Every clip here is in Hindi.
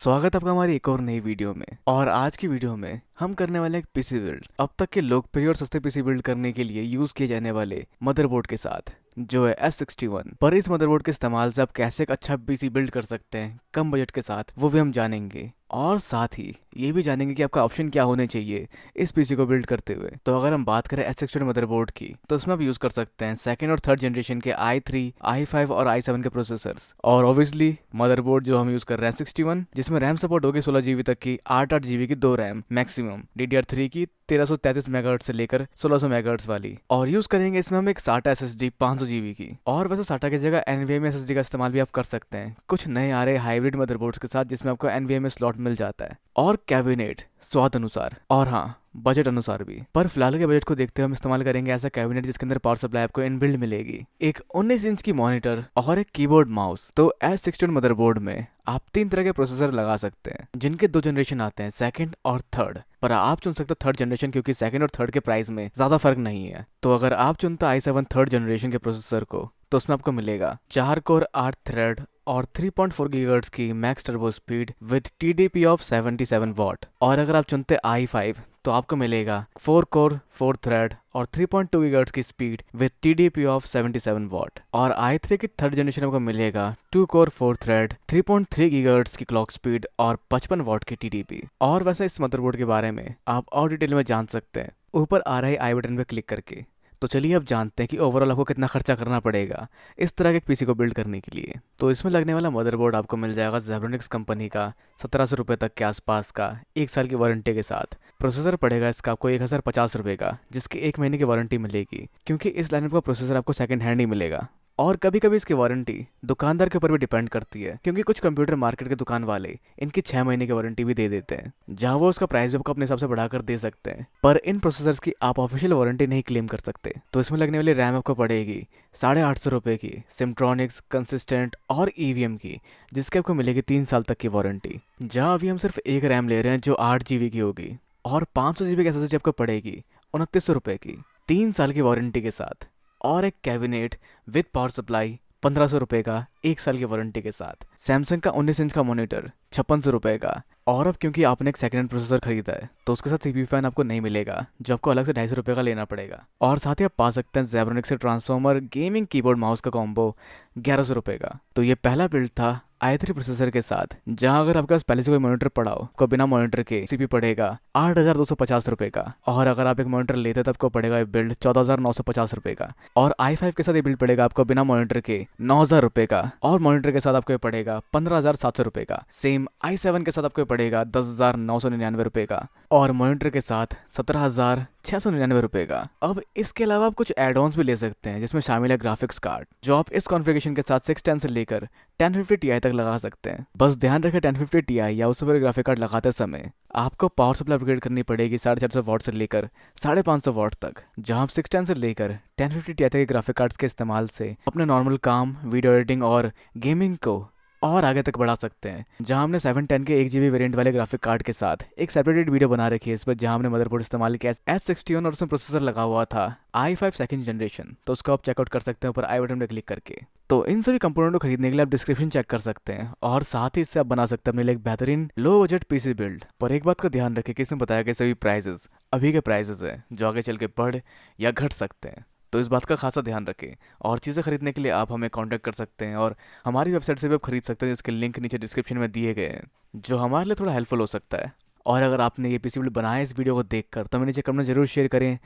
स्वागत है आपका हमारी एक और नई वीडियो में। और आज की वीडियो में हम करने वाले एक पीसी बिल्ड, अब तक के लोकप्रिय और सस्ते पीसी बिल्ड करने के लिए यूज किए जाने वाले मदरबोर्ड के साथ, जो है S61। पर इस मदरबोर्ड के इस्तेमाल से आप कैसे एक अच्छा पीसी बिल्ड कर सकते हैं कम बजट के साथ, वो भी हम जानेंगे। और साथ ही ये भी जानेंगे कि आपका ऑप्शन क्या होने चाहिए इस पीसी को बिल्ड करते हुए। तो अगर हम बात करें S61 मदरबोर्ड की, तो उसमें आप यूज कर सकते हैं सेकंड और थर्ड जनरेशन के i3, i5 और i7 के प्रोसेसर्स। और ऑब्वियसली मदरबोर्ड जो हम यूज कर रहे हैं 61, जिसमें रैम सपोर्ट होगी 16 GB तक की, 8 GB की 2 रैम मैक्सिमम, DDR3 की 1333 मेगाहर्ट्ज से लेकर 1600 मेगाहर्ट्ज वाली। और यूज करेंगे इसमें हम एक SATA SSD 500 GB की। और वैसे SATA की जगह NVMe SSD का इस्तेमाल भी आप कर सकते हैं कुछ नए आ रहे हाइब्रिड मदरबोर्ड्स के साथ, जिसमें आपको NVMe स्लॉट मिल जाता है। और कैबिनेट स्वाद अनुसार, और हाँ बजट अनुसार भी। पर फिलहाल के बजट को देखते हुए हम इस्तेमाल करेंगे ऐसा कैबिनेट जिसके अंदर पावर सप्लाई आपको इनबिल्ड मिलेगी, एक 19 इंच की मॉनिटर और एक कीबोर्ड माउस। तो S61 मदरबोर्ड में आप 3 तरह के प्रोसेसर लगा सकते हैं, जिनके 2 जनरेशन आते हैं, सेकंड और थर्ड। पर आप चुन सकते हो थर्ड जनरेशन, क्योंकि सेकंड और थर्ड के प्राइस में ज्यादा फर्क नहीं है। तो अगर आप चुनते i7 थर्ड जनरेशन के प्रोसेसर को, तो उसमें आपको मिलेगा 4 कोर 8 थ्रेड और 3.4 गीगाहर्ट्ज की max turbo speed with TDP of 77 what. और अगर आप चुनते i5, तो आपको मिलेगा 4 कोर 4 थ्रेड और 3.2 गीगाहर्ट्ज की speed with TDP of 77 what. और i3 की थर्ड जनरेशन आपको मिलेगा 2 कोर 4 थ्रेड, 3.3 गीगाहर्ट्ज की क्लॉक स्पीड और 55 वॉट की TDP। और वैसे इस मदरबोर्ड के बारे में आप और डिटेल में जान सकते हैं ऊपर आ रहे आई बटन पर क्लिक करके। तो चलिए अब जानते हैं कि ओवरऑल आपको कितना खर्चा करना पड़ेगा इस तरह के पीसी को बिल्ड करने के लिए। तो इसमें लगने वाला मदरबोर्ड आपको मिल जाएगा जेब्रोनिक्स कंपनी का 1700 रुपये तक के आसपास का, 1 साल की वारंटी के साथ। प्रोसेसर पड़ेगा इसका आपको 1050 रुपये का, जिसकी 1 महीने की वारंटी मिलेगी, क्योंकि इस लाइनअप का प्रोसेसर आपको सेकंड हैंड ही मिलेगा। और कभी कभी इसकी वारंटी दुकानदार के ऊपर भी डिपेंड करती है, क्योंकि कुछ कंप्यूटर मार्केट के दुकान वाले इनकी 6 महीने की वारंटी भी दे देते हैं, जहां वो उसका प्राइस भी आपको अपने हिसाब से बढ़ाकर दे सकते हैं। पर इन प्रोसेसर्स की आप ऑफिशियल वारंटी नहीं क्लेम कर सकते। तो इसमें लगने वाली रैम आपको पड़ेगी 850 रुपये की, सिमट्रॉनिक्स, कंसिस्टेंट और EVM की, जिसकी आपको मिलेगी 3 साल तक की वारंटी। जहाँ अभी हम सिर्फ एक रैम ले रहे हैं जो 8 GB की होगी, और 500 GB की SSD आपको पड़ेगी 2900 रुपये की, 3 साल की वारंटी के साथ। और एक कैबिनेट विद पावर सप्लाई 1500 रुपये का, 1 साल की वारंटी के साथ। सैमसंग का 19 इंच का मॉनिटर 5600 रुपये का। और अब क्योंकि आपने एक सेकंड हैंड प्रोसेसर खरीदा है, तो उसके साथ CPU फैन आपको नहीं मिलेगा, जो आपको अलग से 250 रुपये का लेना पड़ेगा। और साथ ही आप पा सकते हैं जेब्रोनिक्स से ट्रांसफॉर्मर गेमिंग कीबोर्ड माउस का कॉम्बो 1100 रुपये का। तो ये पहला बिल्ड था i3 प्रोसेसर के साथ, जहां अगर आपके पास पहले से कोई मॉनिटर पड़ा हो, को बिना मॉनिटर के CPU पड़ेगा 8250 रुपये का। और अगर आप एक मॉनिटर लेते तो आपको पड़ेगा ये बिल्ड 14950 रुपये का। और i5 के साथ ये बिल्ड पड़ेगा आपको बिना मॉनिटर के 9000 रुपये का। और मॉनिटर के साथ आपको पड़ेगा 15700 रुपये का। सेम i7 के साथ आपको पड़ेगा 10999 रुपये का। और मॉनिटर के साथ 17699 रुपये का। अब इसके अलावा आप कुछ एड ऑन्स भी ले सकते हैं, जिसमें शामिल है ग्राफिक्स कार्ड, जो आप इस कॉन्फ़िगरेशन के साथ 610 से लेकर 1050 Ti तक लगा सकते हैं। बस ध्यान रखें 1050 Ti या उससे बड़े ग्राफिक कार्ड लगाते समय आपको पावर सप्लाई अपग्रेड करनी पड़ेगी 450 वॉट से लेकर 550 वॉट तक, जहां आप 610 से लेकर 1050 Ti तक के ग्राफिक कार्ड्स के इस्तेमाल से अपने नॉर्मल काम, वीडियो एडिटिंग और गेमिंग को और आगे तक बढ़ा सकते हैं। जहां हमने 710 के 1 GB वेरिएंट वाले ग्राफिक कार्ड के साथ एक सेपरेटेड वीडियो बना रखी है इस पर, जहां हमने मदरबोर्ड इस्तेमाल किया S61 और उसमें प्रोसेसर लगा हुआ था i5 सेकंड जनरेशन। तो उसको आप चेकआउट कर सकते हैं ऊपर आई बटन पर क्लिक करके। तो इन सभी कंपोनेंट को खरीदने के लिए आप डिस्क्रिप्शन चेक कर सकते हैं, और साथ ही इससे आप बना सकते हैं अपने लिए एक बेहतरीन लो बजट पीसी बिल्ड। पर एक बात का ध्यान रखें कि इसमें बताया गया सभी प्राइसेस अभी के प्राइसेस है, जो आगे चल के बढ़ या घट सकते हैं। तो इस बात का खासा ध्यान रखें। और चीज़ें खरीदने के लिए आप हमें कांटेक्ट कर सकते हैं, और हमारी वेबसाइट से भी आप खरीद सकते हैं, जिसके लिंक नीचे डिस्क्रिप्शन में दिए गए हैं, जो हमारे लिए थोड़ा हेल्पफुल हो सकता है। और अगर आपने ये पीसी बिल्ड बनाया इस वीडियो को देखकर, तो हमें नीचे कमेंट जरूर शेयर करें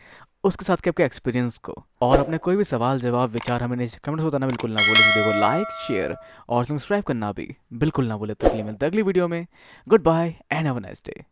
उसके साथ के आपके एक्सपीरियंस को। और अपने कोई भी सवाल जवाब विचार हमें नीचे कमेंट्स बताना बिल्कुल ना भूलें। वीडियो को लाइक, शेयर और सब्सक्राइब करना भी बिल्कुल ना भूलें। तो अगली मिलते हैं अगली वीडियो में। Good bye and have a nice day.